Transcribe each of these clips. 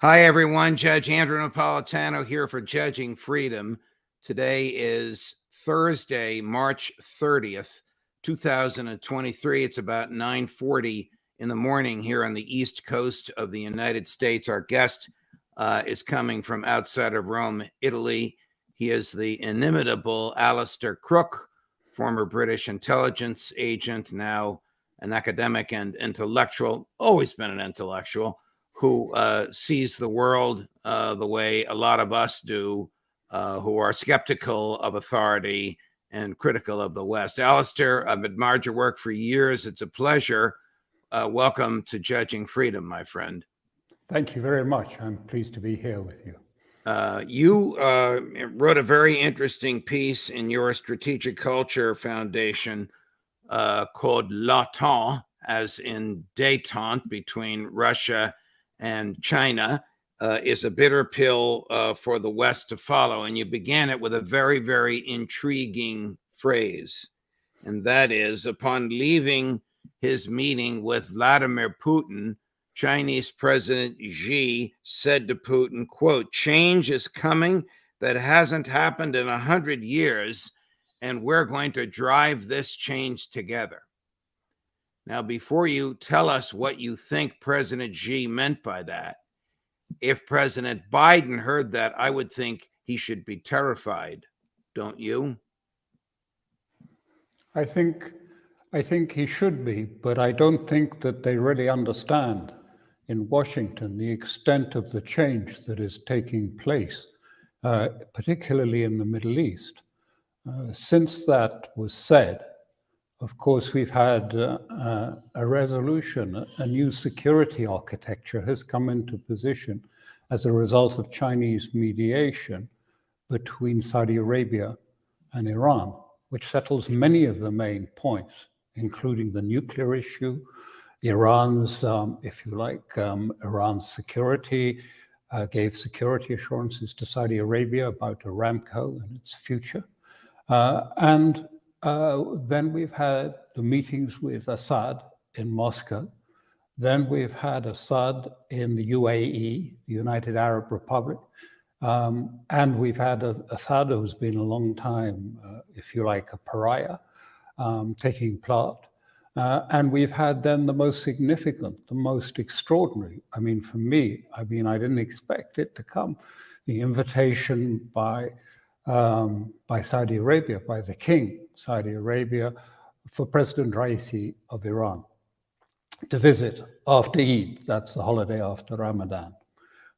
Hi, everyone. Judge Andrew Napolitano here for Judging Freedom. Today is Thursday, March 30th, 2023. It's about 9:40 in the morning here on the East Coast of the United States. Our guest is coming from outside of Rome, Italy. He is the inimitable Alastair Crooke, former British intelligence agent, now an academic and intellectual, always been an intellectual, who sees the world the way a lot of us do, who are skeptical of authority and critical of the West. Alastair, I've admired your work for years. It's a pleasure. Welcome to Judging Freedom, my friend. Thank you very much. I'm pleased to be here with you. You wrote a very interesting piece in your Strategic Culture Foundation called L'Entente, as in détente between Russia and China, is a bitter pill for the West to follow. And you began it with a very, very intriguing phrase. And that is, upon leaving his meeting with Vladimir Putin, Chinese President Xi said to Putin, quote, "Change is coming that hasn't happened in 100 years, and we're going to drive this change together." Now, before you tell us what you think President Xi meant by that, if President Biden heard that, I would think he should be terrified, don't you? I think he should be, but I don't think that they really understand in Washington the extent of the change that is taking place, particularly in the Middle East. Since that was said, of course, we've had a resolution, a new security architecture has come into position as a result of Chinese mediation between Saudi Arabia and Iran, which settles many of the main points, including the nuclear issue, Iran's, if you like, Iran's security, gave security assurances to Saudi Arabia about Aramco and its future. And then we've had the meetings with Assad in Moscow. Then we've had Assad in the UAE, the United Arab Republic. And we've had Assad, who's been a long time, if you like, a pariah, taking part. And we've had then the most significant, the most extraordinary. I mean, for me, I didn't expect it to come. The invitation by Saudi Arabia, by the king, Saudi Arabia, for President Raisi of Iran to visit after Eid, that's the holiday after Ramadan.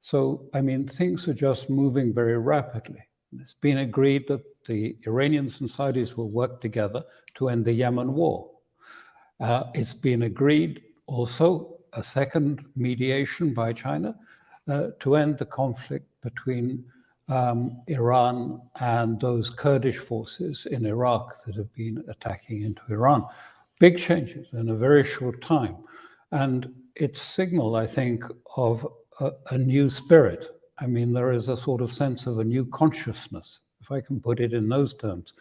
So, I mean, things are just moving very rapidly. It's been agreed that the Iranians and Saudis will work together to end the Yemen war. It's been agreed also a second mediation by China to end the conflict between Iran and those Kurdish forces in Iraq that have been attacking into Iran. Big changes in a very short time. And it's signal, I think, of a new spirit. I mean, there is a sort of sense of a new consciousness, if I can put it in those terms,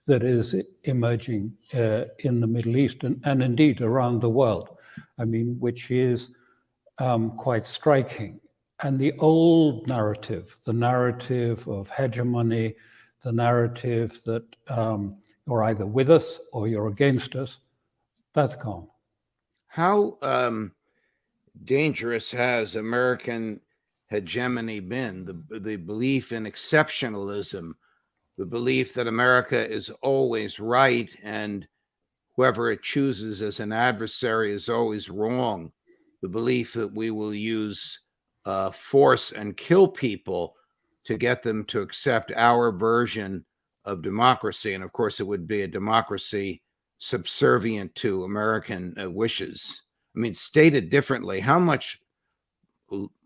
that is emerging in the Middle East and indeed around the world. I mean, which is quite striking. And the old narrative, the narrative of hegemony, the narrative that you're either with us or you're against us, that's gone. How dangerous has American hegemony been? The belief in exceptionalism, the belief that America is always right and whoever it chooses as an adversary is always wrong, the belief that we will use force and kill people to get them to accept our version of democracy. And of course, it would be a democracy subservient to American wishes. I mean, stated differently, how much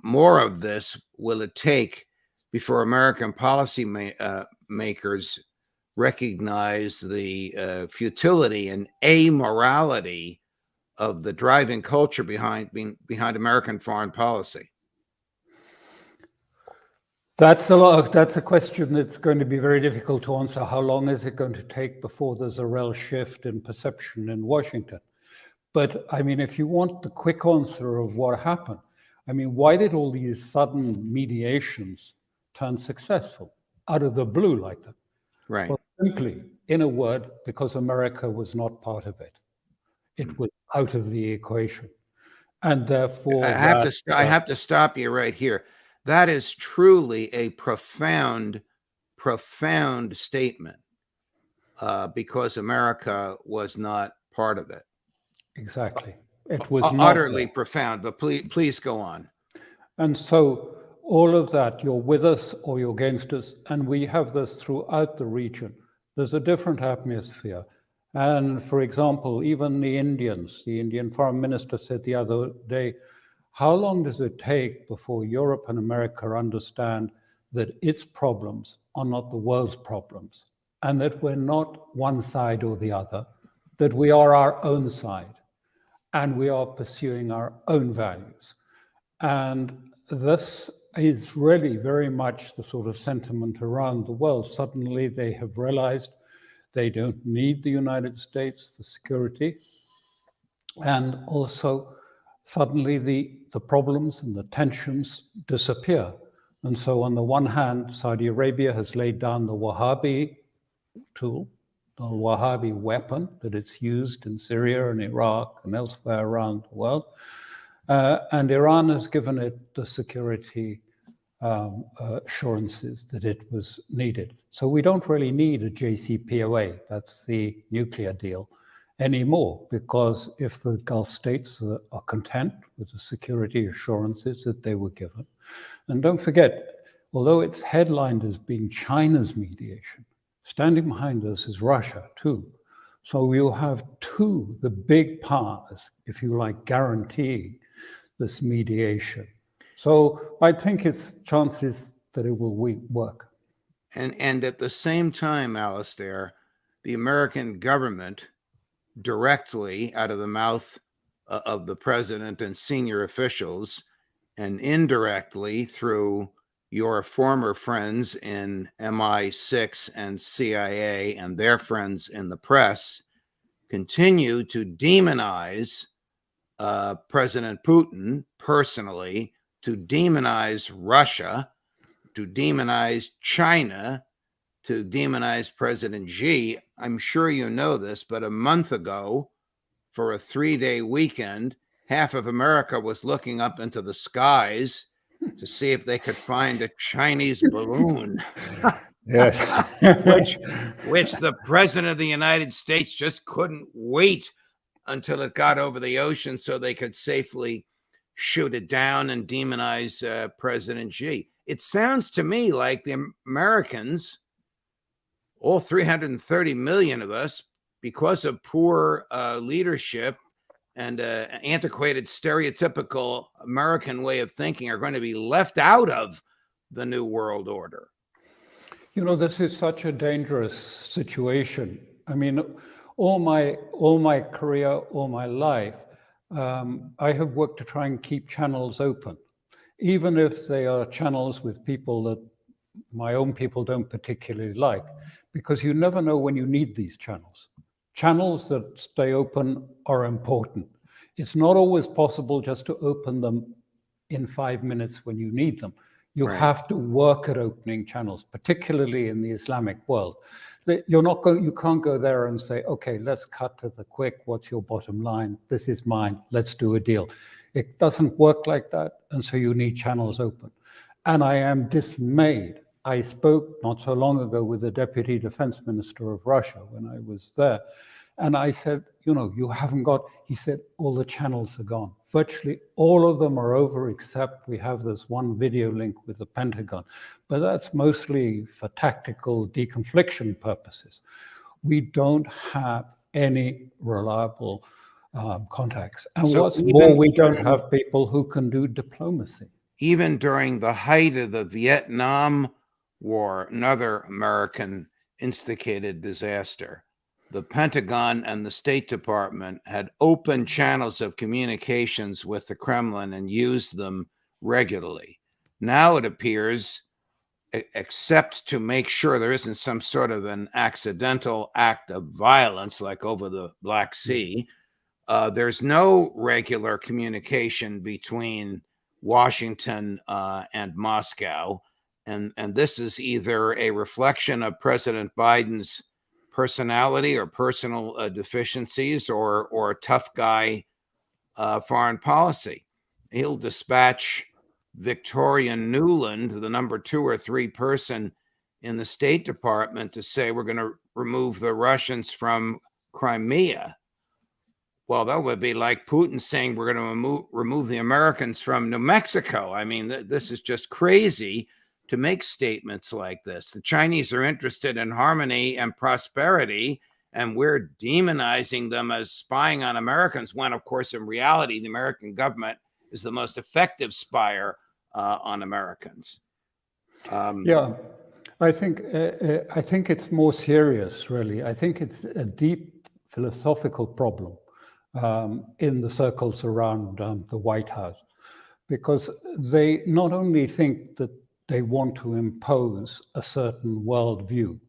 more of this will it take before American policy makers recognize the futility and amorality of the driving culture behind American foreign policy? That's a question that's going to be very difficult to answer. How long is it going to take before there's a real shift in perception in Washington? But I mean, if you want the quick answer of what happened, I mean, why did all these sudden mediations turn successful out of the blue like that? Right. Well, simply, in a word, because America was not part of it. It was out of the equation. And therefore, I have to stop you right here. That is truly a profound, profound statement, because America was not part of it. exactly. It was not Utterly there. profound. But please go on. And so all of that, you're with us or you're against us, and we have this throughout the region. There's a different atmosphere. And for example, even the Indian foreign minister said the other day, how long does it take before Europe and America understand that its problems are not the world's problems, and that we're not one side or the other, that we are our own side, and we are pursuing our own values? And this is really very much the sort of sentiment around the world. Suddenly they have realized they don't need the United States for security. And also, suddenly the problems and the tensions disappear. And so, on the one hand, Saudi Arabia has laid down the Wahhabi tool, the Wahhabi weapon that it's used in Syria and Iraq and elsewhere around the world. And Iran has given it the security assurances that it was needed. So we don't really need a JCPOA, that's the nuclear deal, anymore, because if the Gulf states are content with the security assurances that they were given, and don't forget, although it's headlined as being China's mediation, standing behind us is Russia too. So we'll have the big powers, if you like, guaranteeing this mediation. So I think it's chances that it will work. And at the same time, Alastair, the American government, directly out of the mouth of the president and senior officials, and indirectly through your former friends in MI6 and CIA and their friends in the press, continue to demonize President Putin personally, to demonize Russia, to demonize China, to demonize President Xi. I'm sure you know this, but a month ago, for a 3-day weekend, half of America was looking up into the skies to see if they could find a Chinese balloon. Yes. which the president of the United States just couldn't wait until it got over the ocean so they could safely shoot it down and demonize President Xi. It sounds to me like the Americans, all 330 million of us, because of poor leadership and antiquated, stereotypical American way of thinking, are going to be left out of the New World Order. You know, this is such a dangerous situation. I mean, all my career, all my life, I have worked to try and keep channels open, even if they are channels with people that my own people don't particularly like, because you never know when you need these channels. Channels that stay open are important. It's not always possible just to open them in 5 minutes when you need them. You have to work at opening channels, particularly in the Islamic world. You can't go there and say, okay, let's cut to the quick. What's your bottom line? This is mine. Let's do a deal. It doesn't work like that. And so you need channels open. And I am dismayed. I spoke not so long ago with the Deputy Defense Minister of Russia when I was there. And I said, you know, you haven't got, he said, all the channels are gone. Virtually all of them are over, except we have this one video link with the Pentagon. But that's mostly for tactical deconfliction purposes. We don't have any reliable contacts. And so what's more, we don't have people who can do diplomacy. Even during the height of the Vietnam War, another American instigated disaster, the Pentagon and the State Department had open channels of communications with the Kremlin and used them regularly. Now it appears, except to make sure there isn't some sort of an accidental act of violence like over the Black Sea, there's no regular communication between Washington and Moscow. And this is either a reflection of President Biden's personality or personal deficiencies or tough guy foreign policy. He'll dispatch Victoria Nuland, the number 2 or 3 person in the State Department, to say we're going to remove the Russians from Crimea. Well, that would be like Putin saying we're going to remove the Americans from New Mexico. I mean, this is just crazy to make statements like this. The Chinese are interested in harmony and prosperity, and we're demonizing them as spying on Americans, when, of course, in reality, the American government is the most effective spyer on Americans. Yeah, I think it's more serious, really. I think it's a deep philosophical problem in the circles around the White House, because they not only think that they want to impose a certain worldview,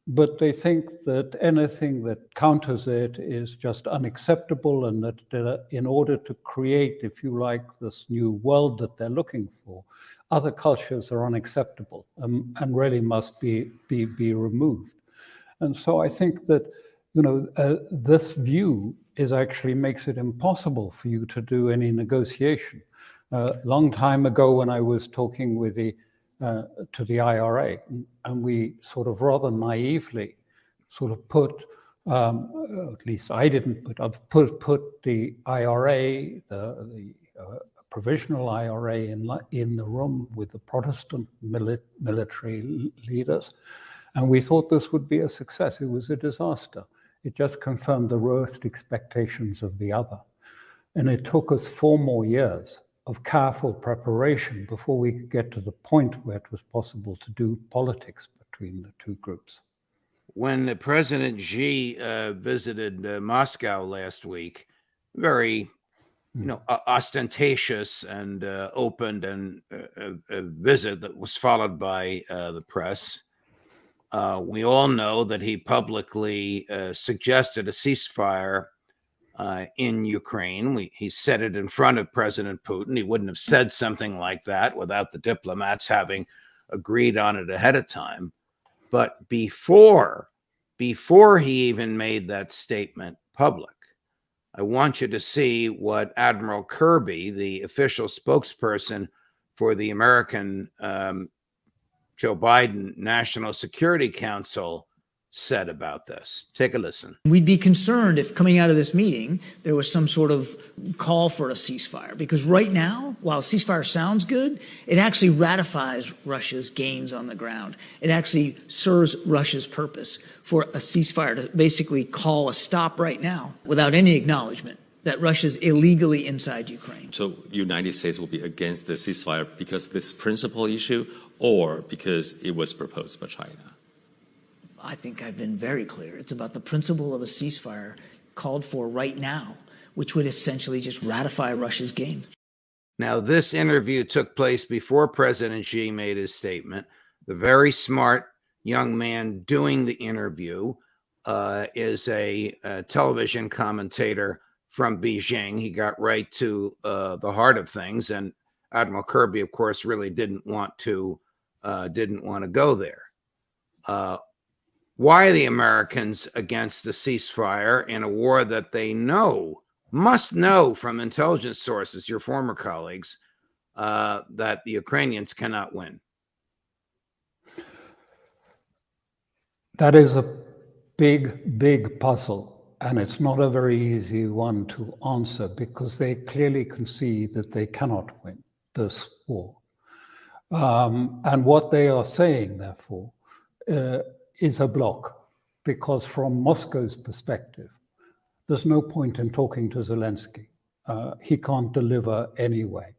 but they think that anything that counters it is just unacceptable, and that in order to create, if you like, this new world that they're looking for, other cultures are unacceptable and really must be removed. And so I think that, this view actually makes it impossible for you to do any negotiation. A long time ago, when I was talking with to the IRA, and we sort of rather naively sort of put, at least I didn't, but I've put the IRA, the provisional IRA in the room with the Protestant military leaders, and we thought this would be a success. It was a disaster. It just confirmed the worst expectations of the other. And it took us 4 more years of careful preparation before we could get to the point where it was possible to do politics between the 2 groups. When President Xi visited Moscow last week, very ostentatious and opened and a visit that was followed by the press. We all know that he publicly suggested a ceasefire in Ukraine. He said it in front of President Putin. He wouldn't have said something like that without the diplomats having agreed on it ahead of time. But before he even made that statement public, I want you to see what Admiral Kirby, the official spokesperson for the American Joe Biden National Security Council, said about this. Take a listen. We'd be concerned if coming out of this meeting, there was some sort of call for a ceasefire, because right now, while a ceasefire sounds good, it actually ratifies Russia's gains on the ground. It actually serves Russia's purpose for a ceasefire to basically call a stop right now without any acknowledgement that Russia's illegally inside Ukraine. So United States will be against the ceasefire because of this principal issue, or because it was proposed by China? I think I've been very clear. It's about the principle of a ceasefire called for right now, which would essentially just ratify Russia's gains. Now, this interview took place before President Xi made his statement. The very smart young man doing the interview is a television commentator from Beijing. He got right to the heart of things, and Admiral Kirby, of course, really didn't want to go there. Why are the Americans against the ceasefire in a war that they must know from intelligence sources, your former colleagues, that the Ukrainians cannot win? That is a big, big puzzle, and it's not a very easy one to answer, because they clearly can see that they cannot win this war. And what they are saying, therefore, is a block, because from Moscow's perspective, there's no point in talking to Zelensky. He can't deliver anyway.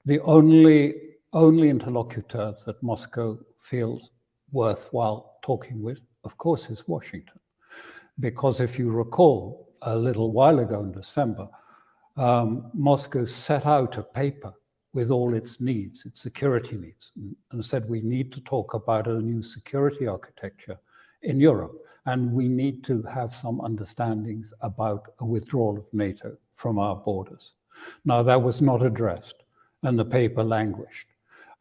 The only interlocutor that Moscow feels worthwhile talking with, of course, is Washington. Because if you recall, a little while ago in December, Moscow set out a paper with all its needs, its security needs, and said we need to talk about a new security architecture in Europe, and we need to have some understandings about a withdrawal of NATO from our borders. Now, that was not addressed, and the paper languished.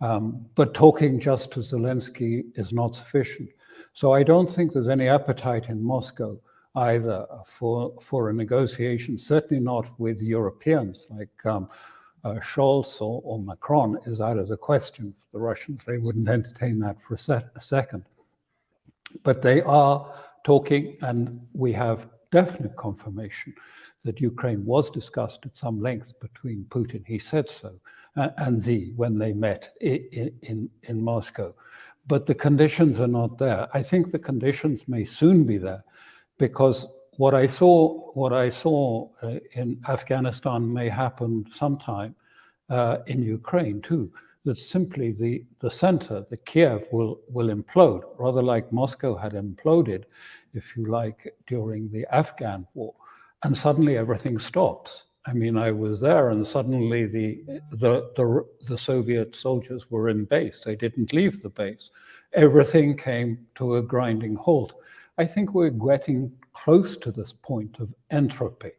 But talking just to Zelensky is not sufficient. So I don't think there's any appetite in Moscow either for a negotiation, certainly not with Europeans like Scholz or Macron is out of the question for the Russians. They wouldn't entertain that for a second. But they are talking, and we have definite confirmation that Ukraine was discussed at some length between Putin, he said so, and Xi when they met in Moscow. But the conditions are not there. I think the conditions may soon be there, because what I saw in Afghanistan may happen sometime in Ukraine too. That simply the center, the Kiev, will implode, rather like Moscow had imploded, if you like, during the Afghan war, and suddenly everything stops. I mean, I was there, and suddenly the Soviet soldiers were in base. They didn't leave the base. Everything came to a grinding halt. I think we're getting close to this point of entropy,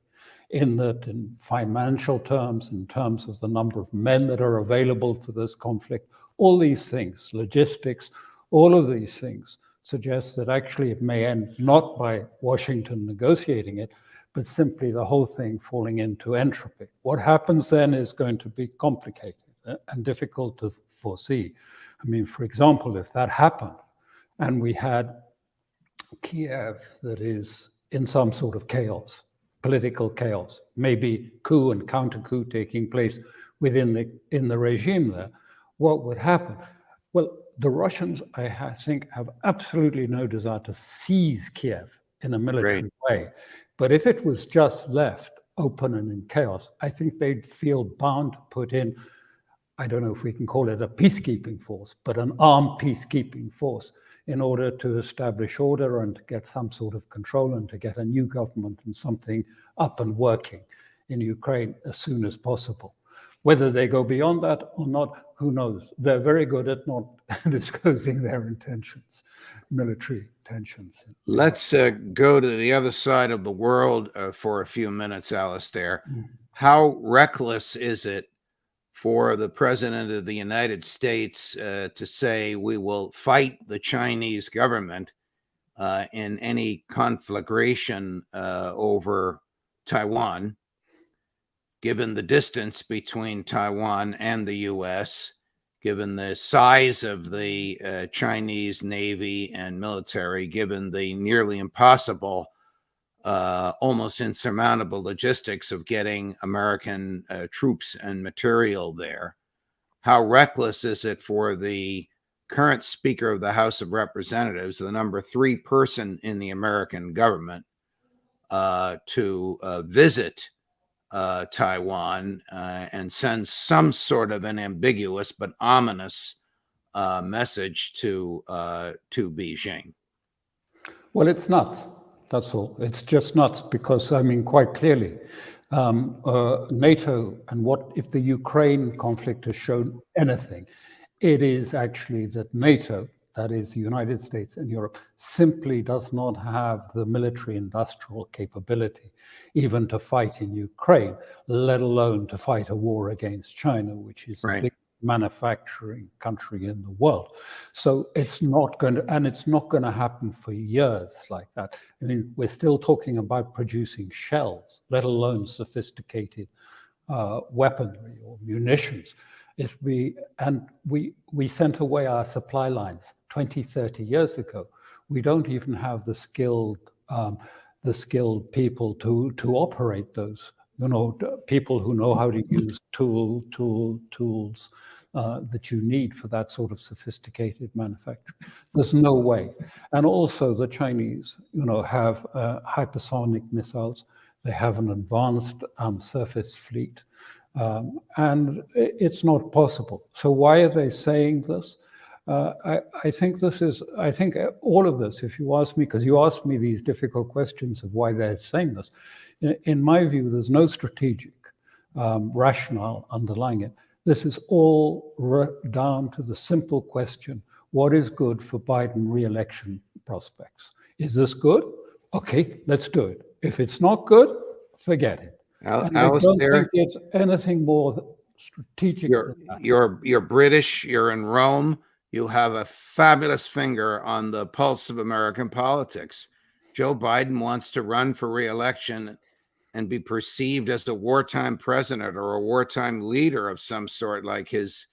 in that in financial terms, in terms of the number of men that are available for this conflict, all these things, logistics, all of these things suggest that actually it may end not by Washington negotiating it, but simply the whole thing falling into entropy. What happens then is going to be complicated and difficult to foresee. I mean, for example, if that happened and we had Kiev that is in some sort of chaos, political chaos, maybe coup and counter-coup taking place in the regime there, what would happen? Well, the Russians, I think, have absolutely no desire to seize Kiev in a military way. But if it was just left open and in chaos, I think they'd feel bound to put in, I don't know if we can call it a peacekeeping force, but an armed peacekeeping force, in order to establish order and to get some sort of control and to get a new government and something up and working in Ukraine as soon as possible. Whether they go beyond that or not, who knows? They're very good at not disclosing their intentions, military intentions. Let's go to the other side of the world for a few minutes, Alastair. How reckless is it for the President of the United States to say we will fight the Chinese government in any conflagration over Taiwan, given the distance between Taiwan and the U.S., given the size of the Chinese Navy and military, given the nearly impossible, almost insurmountable logistics of getting American troops and material there? How reckless is it for the current Speaker of the House of Representatives, the number 3 person in the American government, to visit Taiwan and send some sort of an ambiguous but ominous message to Beijing? Well, it's nuts. That's all. It's just nuts because, I mean, quite clearly, NATO and what if the Ukraine conflict has shown anything, it is actually that NATO, that is the United States and Europe, simply does not have the military industrial capability even to fight in Ukraine, let alone to fight a war against China, which is the big manufacturing country in the world. So it's not going to, and it's not going to happen for years like that. I mean, we're still talking about producing shells, let alone sophisticated weaponry or munitions. We sent away our supply lines 20, 30 years ago. We don't even have the skilled people to operate those. People who know how to use tools that you need for that sort of sophisticated manufacturing. There's no way. And also the Chinese, have hypersonic missiles. They have an advanced surface fleet. And it's not possible. So why are they saying this? I think all of this, if you ask me, because you asked me these difficult questions of why they're saying this, in my view, there's no strategic rationale underlying it. This is all down to the simple question, what is good for Biden re-election prospects? Is this good? Okay, let's do it. If it's not good, forget it. And I don't think it's anything more strategic You're than that. you're British. You're in Rome. You have a fabulous finger on the pulse of American politics. Joe Biden wants to run for re-election and be perceived as a wartime president or a wartime leader of some sort, like his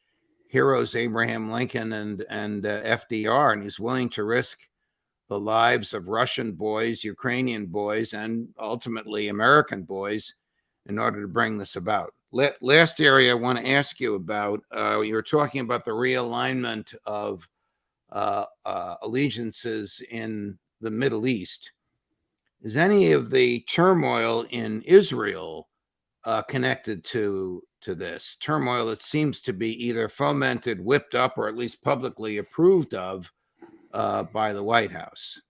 heroes Abraham Lincoln and FDR, and he's willing to risk the lives of Russian boys, Ukrainian boys, and ultimately American boys in order to bring this about. Last area I want to ask you about, you were talking about the realignment of allegiances in the Middle East. Is any of the turmoil in Israel connected to this turmoil that seems to be either fomented, whipped up, or at least publicly approved of by the White House?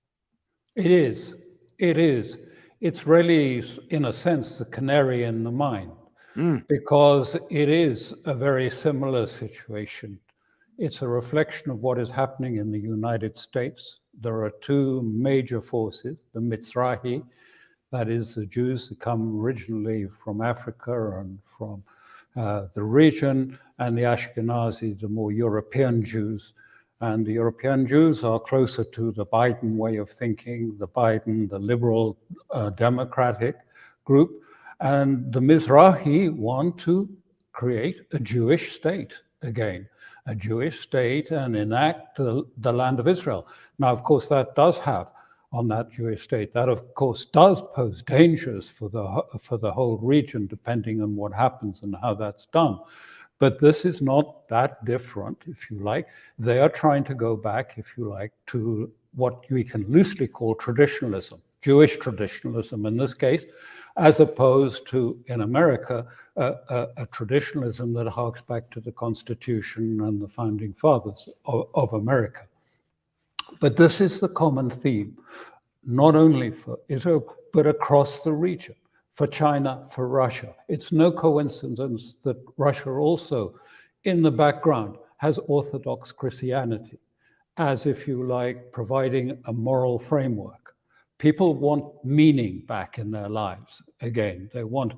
It is. It is. It's really, in a sense, the canary in the mine, because it is a very similar situation. It's a reflection of what is happening in the United States. There are two major forces, the Mizrahi, that is the Jews that come originally from Africa and from the region, and the Ashkenazi, the more European Jews. And the European Jews are closer to the Biden way of thinking, the liberal democratic group. And the Mizrahi want to create a Jewish state again, a Jewish state, and enact the land of Israel. Now, of course, that does have on that Jewish state. That, of course, does pose dangers for the whole region, depending on what happens and how that's done. But this is not that different, if you like. They are trying to go back, if you like, to what we can loosely call traditionalism, Jewish traditionalism in this case, as opposed to, in America, a traditionalism that harks back to the Constitution and the founding fathers of America. But this is the common theme, not only for Israel, but across the region, for China, for Russia. It's no coincidence that Russia also, in the background, has Orthodox Christianity, as, if you like, providing a moral framework. People want meaning back in their lives again. They want,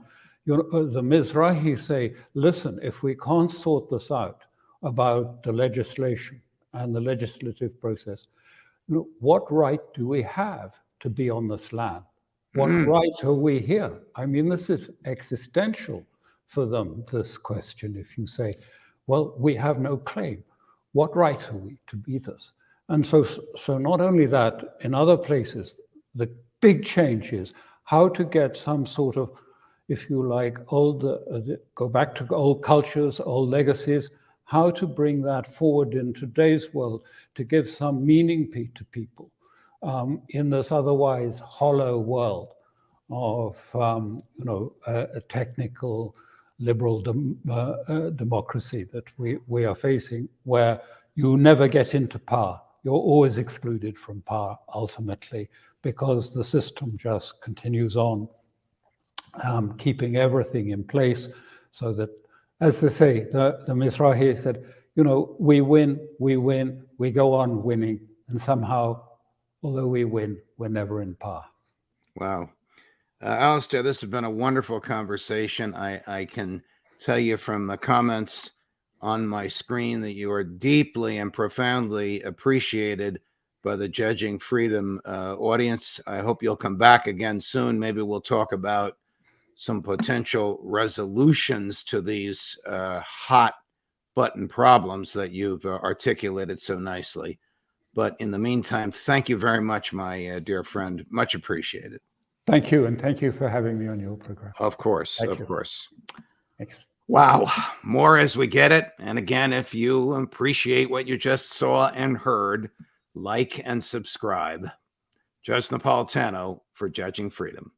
the Mizrahi say, listen, if we can't sort this out about the legislation and the legislative process, what right do we have to be on this land? What right are we here? I mean, this is existential for them, this question. If you say, well, we have no claim, what right are we to be this? And so not only that, in other places, the big change is how to get some sort of, if you like, go back to old cultures, old legacies, how to bring that forward in today's world to give some meaning to people in this otherwise hollow world of a technical liberal democracy that we are facing, where you never get into power. You're always excluded from power ultimately, because the system just continues on, keeping everything in place so that, as they say, the Mizrahi said, we win, we go on winning, and somehow, although we win, we're never in power. Wow. Alastair, this has been a wonderful conversation. I can tell you from the comments on my screen that you are deeply and profoundly appreciated by the Judging Freedom audience. I hope you'll come back again soon. Maybe we'll talk about some potential resolutions to these hot button problems that you've articulated so nicely. But in the meantime, thank you very much, my dear friend. Much appreciated. Thank you, and thank you for having me on your program. Of course, Thank of you. course. Thanks. Wow, more as we get it. And again, if you appreciate what you just saw and heard, like and subscribe. Judge Napolitano for Judging Freedom.